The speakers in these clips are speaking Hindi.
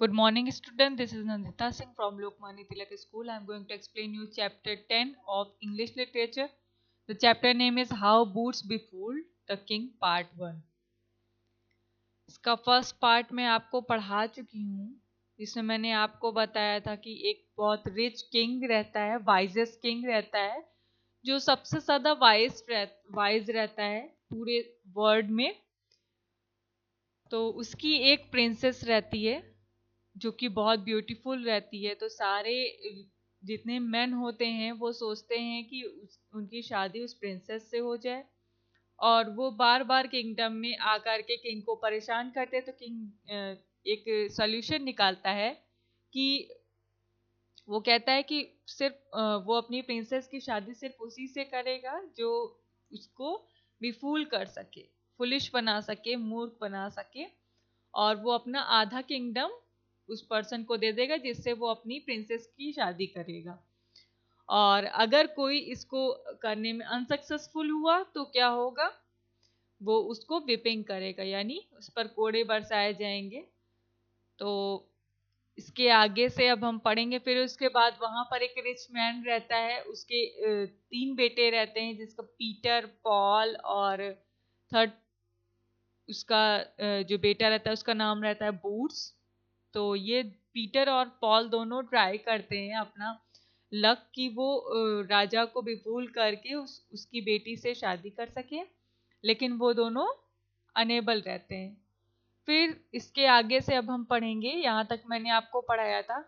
Good morning, student. This is Nandita Singh from Lokmanya Tilak School. I am going to explain you chapter 10 of English literature. The chapter name is How Boots Befooled the King Part 1. इसका फर्स्ट पार्ट मैं आपको पढ़ा चुकी हूँ, जिसमें मैंने आपको बताया था कि एक बहुत रिच किंग रहता है, वाइजेस्ट किंग रहता है, जो सबसे ज्यादा वाइज रहता है पूरे वर्ल्ड में। तो उसकी एक प्रिंसेस रहती है जो कि बहुत ब्यूटीफुल रहती है। तो सारे जितने मेन होते हैं वो सोचते हैं कि उनकी शादी उस प्रिंसेस से हो जाए, और वो बार बार किंगडम में आकर के किंग को परेशान करते हैं। तो किंग एक सॉल्यूशन निकालता है कि वो कहता है कि सिर्फ वो अपनी प्रिंसेस की शादी सिर्फ उसी से करेगा जो उसको बिफूल कर सके, फुलिश बना सके, मूर्ख बना सके, और वो अपना आधा किंगडम उस पर्सन को दे देगा जिससे वो अपनी प्रिंसेस की शादी करेगा। और अगर कोई इसको करने में अनसक्सेसफुल हुआ तो क्या होगा, वो उसको विपिंग करेगा, यानी उस पर कोड़े बरसाए जाएंगे। तो इसके आगे से अब हम पढ़ेंगे। फिर उसके बाद वहां पर एक रिच मैन रहता है, उसके 3 बेटे रहते हैं, जिसका पीटर, पॉल और थर्ड उसका जो बेटा रहता है उसका नाम रहता है बूट्स। तो ये पीटर और पॉल दोनों ट्राई करते हैं अपना लक कि वो राजा को बिफूल करके उसकी बेटी से शादी कर सके, लेकिन वो दोनों अनेबल रहते हैं। फिर इसके आगे से अब हम पढ़ेंगे, यहाँ तक मैंने आपको पढ़ाया था।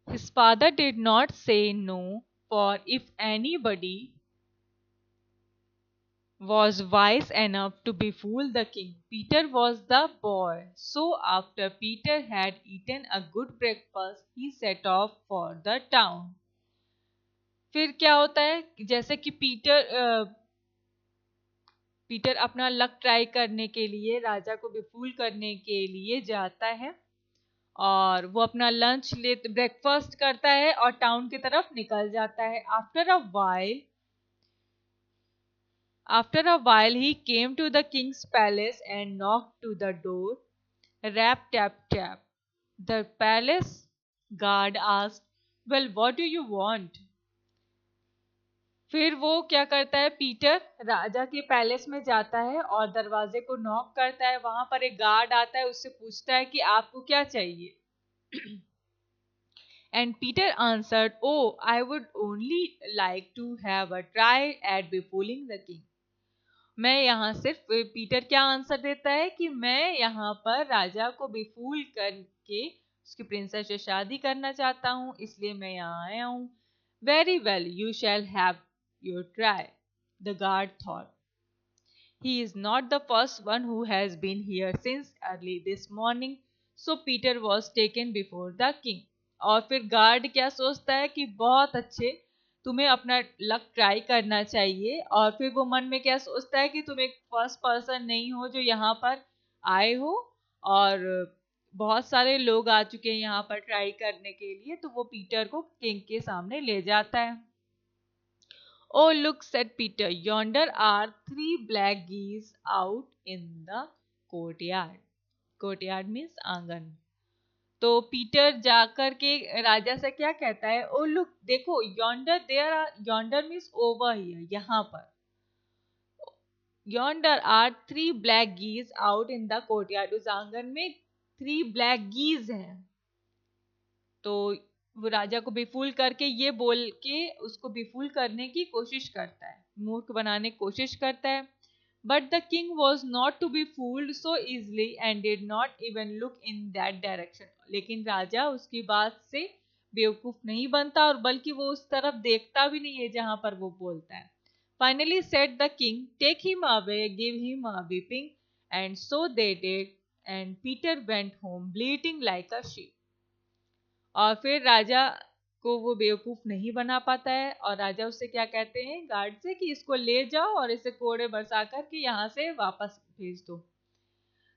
His father did not say no, for if anybody was wise enough to befool the king, Peter was the boy. So after Peter had eaten a good breakfast, he set off for the town. फिर क्या होता है, जैसे कि पीटर अपना लक ट्राई करने के लिए राजा को बिफूल करने के लिए जाता है, और वो अपना लंच ले ब्रेकफास्ट करता है और टाउन की तरफ निकल जाता है। After a while, he came to the king's palace and knocked to the door. Rap, tap, tap. The palace guard asked, "Well, what do you want?" फिर वो क्या करता है, पीटर राजा के पैलेस में जाता है और दरवाजे को नॉक करता है। वहां पर एक गार्ड आता है, उससे पूछता है कि आपको क्या चाहिए। And Peter answered, "Oh, I would only like to have a try at befooling the king." मैं यहाँ सिर्फ, पीटर क्या आंसर देता है कि मैं यहाँ पर राजा को बिफूल करके उसकी प्रिंसेस से शादी करना चाहता हूँ, इसलिए मैं यहाँ आया हूँ। Very well, you shall have your try, the guard thought. He is not the first one who has been here since early this morning. So Peter was taken before the king. और फिर गार्ड क्या सोचता है कि बहुत अच्छे, तुम्हें अपना लक ट्राई करना चाहिए। और फिर वो मन में क्या सोचता है कि तुम एक फर्स्ट पर्सन नहीं हो जो यहाँ पर आए हो, और बहुत सारे लोग आ चुके हैं यहाँ पर ट्राई करने के लिए। तो वो पीटर को किंग के सामने ले जाता है। "Oh, look," said Peter, "yonder are 3 black geese out in the courtyard." Courtyard means आंगन। तो पीटर जाकर के राजा से क्या कहता है, "ओ लुक, देखो, yonder there are, yonder means over here, यहाँ पर, yonder are 3 black geese out in the courtyard." उस आंगन में 3 black geese हैं। तो वो राजा को बेफूल करके ये बोल के उसको बेफूल करने की कोशिश करता है, मूर्ख बनाने की कोशिश करता है। But the king was not to be fooled so easily and did not even look in that direction. लेकिन राजा उसकी बात से बेवकूफ नहीं बनता, और बल्कि वो उस तरफ देखता भी नहीं है जहां पर वो बोलता है। Finally said the king, take him away, give him a whipping, and so they did, and Peter went home bleating like a sheep. और फिर राजा को वो बेवकूफ नहीं बना पाता है, और राजा उससे क्या कहते हैं गार्ड से कि इसको ले जाओ और इसे कोड़े बरसा कर के यहाँ से वापस भेज दो।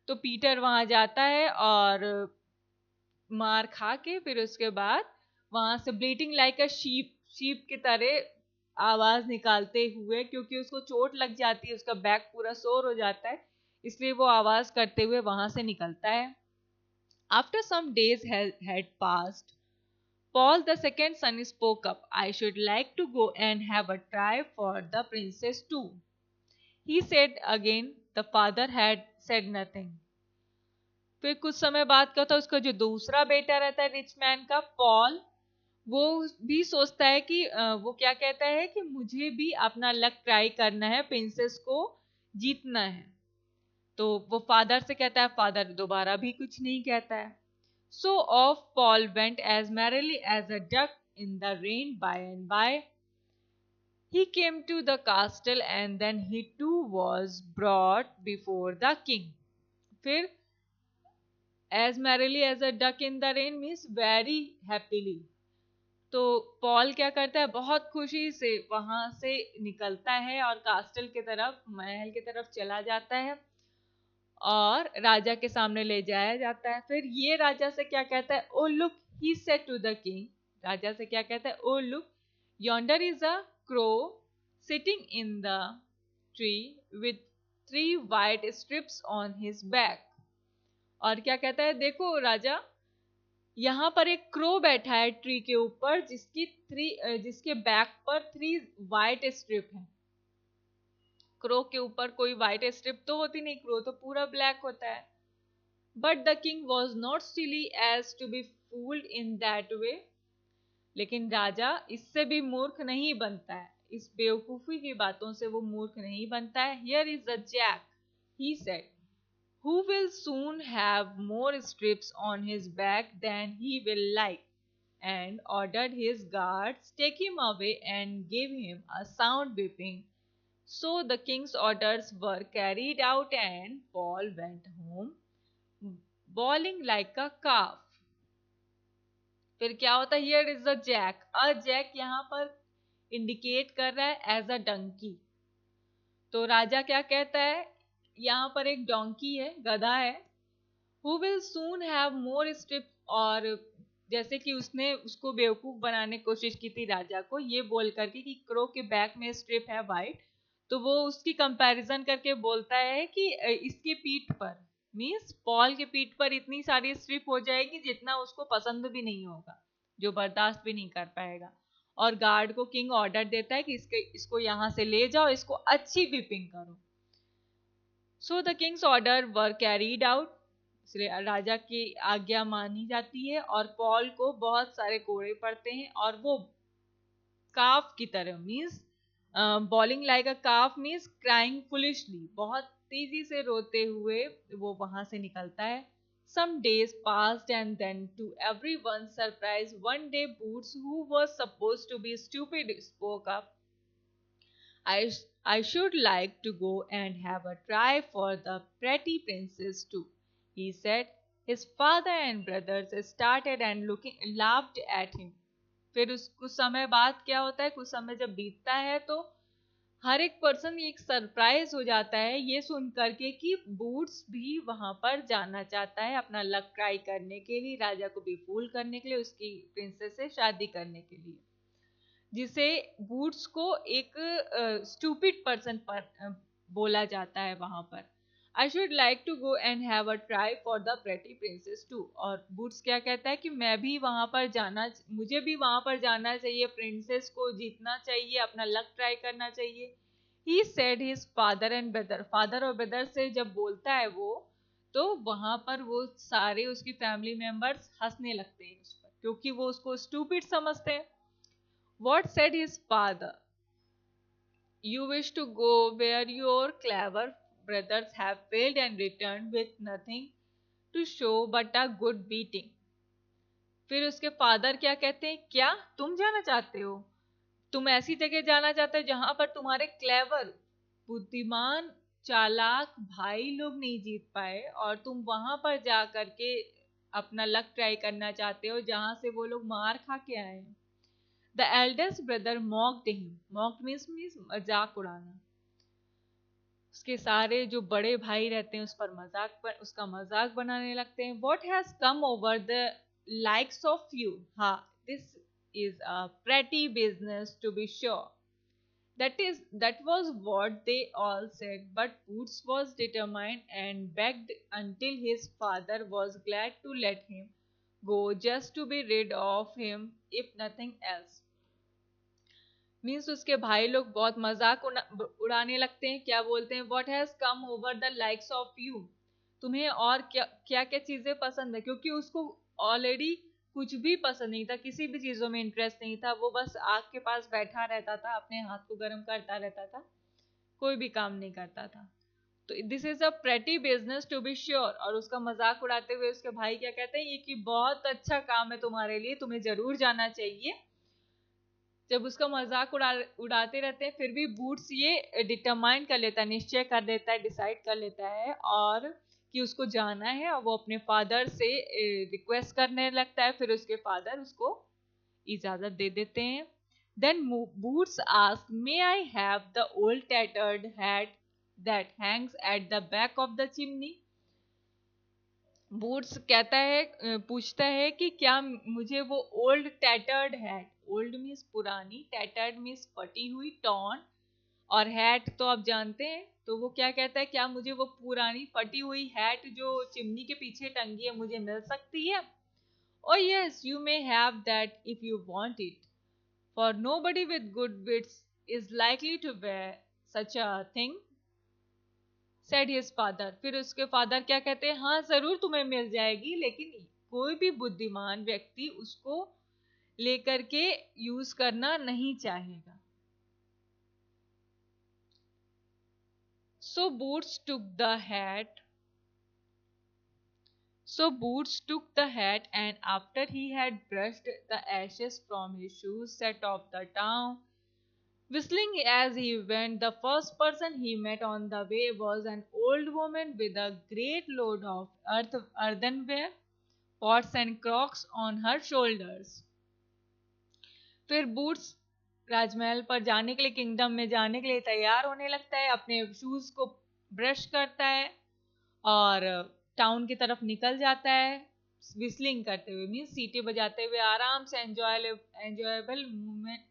तो पीटर वहां जाता है और मार खा के फिर उसके बाद वहां से ब्लीटिंग लाइक अ शीप की तरह आवाज निकालते हुए, क्योंकि उसको चोट लग जाती है, उसका बैक पूरा सोर हो जाता है, इसलिए वो आवाज करते हुए वहां से निकलता है. After some days had passed, Paul the second son spoke up. I should like to go and have a try for the princess too. He said again. The father had said nothing. फिर कुछ समय बाद क्या था, उसका जो दूसरा बेटा रहता है रिच मैन का, पॉल, वो भी सोचता है कि वो क्या कहता है कि मुझे भी अपना लक ट्राई करना है, प्रिंसेस को जीतना है. तो वो फादर से कहता है, फादर दोबारा भी कुछ नहीं कहता है. So off Paul went as merrily as a duck in the rain. By and by he came to the castle and then he too was brought before the king. फिर as merrily as a duck in the rain means very happily. तो पॉल क्या करता है, बहुत खुशी से वहां से निकलता है और कास्टल की तरफ, महल की तरफ चला जाता है और राजा के सामने ले जाया जाता है. फिर ये राजा से क्या कहता है, oh look, he said to the king. राजा से क्या कहता है, oh look, yonder is a crow sitting in the tree with 3 white strips on his back. और क्या कहता है, देखो राजा, यहाँ पर एक क्रो बैठा है ट्री के ऊपर, जिसके बैक पर 3 वाइट स्ट्रिप है. क्रो के ऊपर कोई वाइट स्ट्रिप तो होती नहीं, क्रो तो पूरा ब्लैक होता है. But the king was not silly as to be fooled in that way. लेकिन राजा इससे भी मूर्ख नहीं बनता है, इस बेवकूफी की बातों से वो मूर्ख नहीं बनता है. Here is the jack, he said, who will soon have more strips on his back than he will like, and ordered his guards take him away and gave him a sound whipping. So the king's orders were carried out and Paul went home bawling like a calf. फिर क्या होता है, here is the jack. A jack यहाँ पर इंडिकेट कर रहा है एज अ डंकी. तो राजा क्या कहता है, यहाँ पर एक डोंकी है, गधा है. Who will soon have more strips, और जैसे कि उसने उसको बेवकूफ बनाने की कोशिश की थी राजा को, ये बोल करके कि क्रो के बैक में स्ट्रिप है वाइट, तो वो उसकी कंपैरिजन करके बोलता है कि इसके पीठ पर, मींस पॉल के पीठ पर इतनी सारी स्ट्रिप हो जाएगी जितना उसको पसंद भी नहीं होगा, जो बर्दाश्त भी नहीं कर पाएगा. और गार्ड को किंग ऑर्डर देता है कि इसको यहाँ से ले जाओ, इसको अच्छी व्हिपिंग करो. So the Kings order were carried out. इसलिए राजा की आज्ञा मानी जाती है और पॉल को बहुत सारे कोड़े पड़ते हैं और वो काफ की तरह, मीन्स बॉलिंग लाइक अ काफ मीन्स क्राइंग फुलिशली, बहुत तेजी से रोते हुए वो वहां से निकलता है. Some days passed and then to everyone's surprise one day Boots, who was supposed to be stupid, spoke up. I should like to go and have a try for the pretty princess too, he said. His father and brothers started and laughed at him. फिर उस कुछ समय बाद क्या होता है, कुछ समय जब बीतता है तो हर एक पर्सन एक सरप्राइज हो जाता है ये सुन करके कि बूट्स भी वहां पर जाना चाहता है अपना लक ट्राई करने के लिए, राजा को भी फूल करने के लिए, उसकी प्रिंसेस से शादी करने के लिए, जिसे बूट्स को एक स्टूपिड पर्सन पर बोला जाता है वहां पर. I should like to go and have a try for the pretty princess too. और बूट्स क्या कहता है कि मैं भी वहां पर जाना, मुझे भी वहां पर जाना चाहिए, प्रिंसेस को जीतना चाहिए, अपना लक ट्राई करना चाहिए. He said his father and brother. Father और ब्रदर से जब बोलता है वो, तो वहां पर वो सारे उसकी फैमिली मेंबर्स हंसने लगते हैं उस पर, क्योंकि वो उसको स्टूपिड समझते हैं. What said his father? You wish to go where your clever brothers have failed and returned with nothing to show but a good beating. फिर उसके फादर क्या कहते हैं, क्या तुम जाना चाहते हो, तुम ऐसी जगह जाना चाहते हो जहां पर तुम्हारे क्लेवर, बुद्धिमान, चालाक भाई लोग नहीं जीत पाए, और तुम वहां पर जा करके अपना लक ट्राई करना चाहते हो जहां से वो लोग मार खा के आए हैं. The eldest brother mocked him. Mocked means मजाक उड़ाना. उसके सारे जो बड़े भाई रहते हैं उसका मजाक बनाने लगते हैं. What has come over the likes of you? हाँ, this is a pretty business to be sure. That was what they all said, but Boots was determined and begged until his father was glad to let him go just to be rid of him if nothing else. Means उसके भाई लोग बहुत मजाक उड़ाने लगते हैं। क्या बोलते हैं? What has come over the likes of you, तुम्हें और क्या क्या क्या चीजें पसंद है, क्योंकि उसको ऑलरेडी कुछ भी पसंद नहीं था, किसी भी चीजों में इंटरेस्ट नहीं था, वो बस आग के पास बैठा रहता था, अपने हाथ को गर्म करता रहता था, कोई भी काम नहीं करता था। तो this is a pretty business to be sure. और उसका मजाक उड़ाते हुए उसके भाई क्या कहते हैं? ये कि बहुत अच्छा काम है तुम्हारे लिए, तुम्हें जरूर जाना चाहिए। जब उसका मजाक उड़ाते रहते हैं, फिर भी बूट्स ये डिटरमाइन कर लेता है, निश्चय कर लेता है, डिसाइड कर लेता है और कि उसको जाना है, और वो अपने फादर से रिक्वेस्ट करने लगता है। फिर उसके फादर उसको इजाजत दे देते हैं। Then Boots ask, may I have the old tattered hat that hangs at the back of the chimney. Boots कहता है, पूछता है कि क्या मुझे वो old tattered hat, old means पुरानी, टैटर्ड मीन्स फटी हुई, टॉर्न, और हैट तो आप जानते हैं, तो वो क्या कहता है, क्या मुझे वो पुरानी फटी हुई हैट जो चिमनी के पीछे टंगी है मुझे मिल सकती है? Oh yes, you may have that if you want it, for nobody with good wits is likely to wear such a thing, said his father। फिर उसके फादर क्या कहते हैं? हाँ जरूर तुम्हें मिल जाएगी, लेकिन कोई भी बुद्धिमान व्यक्ति उसको लेकर के यूज करना नहीं चाहेगा। So Boots took the hat. So Boots took the hat, and after he had brushed the ashes from his shoes, set off the town. Whistling as he went, the first person he met on the way was an old woman with a great load of earthenware, pots and crocks on her shoulders. फिर बूट्स राजमहल पर जाने के लिए, किंगडम में जाने के लिए तैयार होने लगता है, अपने शूज को ब्रश करता है और टाउन की तरफ निकल जाता है, विस्लिंग करते हुए, मीन्स सीटी बजाते हुए, आराम से एंजॉयबल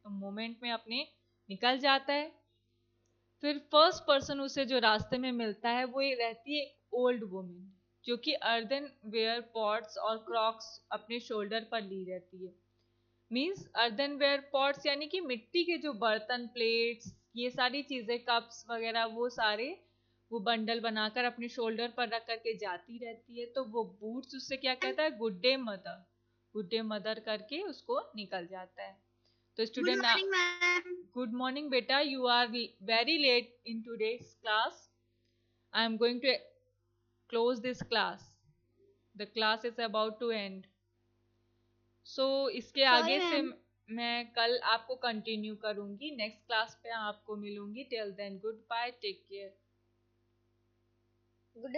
मोमेंट में अपने निकल जाता है। फिर फर्स्ट पर्सन उसे जो रास्ते में मिलता है वो ये रहती है ओल्ड वुमेन, जो कि अर्दन वेयर पॉट्स और क्रॉक्स अपने शोल्डर पर ली रहती है। मीन्स अर्दनवेयर पॉट्स यानी कि मिट्टी के जो बर्तन, प्लेट्स, ये सारी चीजें, कप्स वगैरह, वो सारे वो बंडल बनाकर अपने शोल्डर पर रख करके जाती रहती है। तो वो बूट्स उससे क्या कहता है? Good day mother, good day mother करके उसको निकल जाता है। तो स्टूडेंट, गुड मॉर्निंग बेटा, you are very late in today's class. I am going to close this class, the class is about to end. So इसके आगे से मैं कल आपको कंटिन्यू करूंगी, नेक्स्ट क्लास पे आपको मिलूंगी। Till then good bye, take care. Good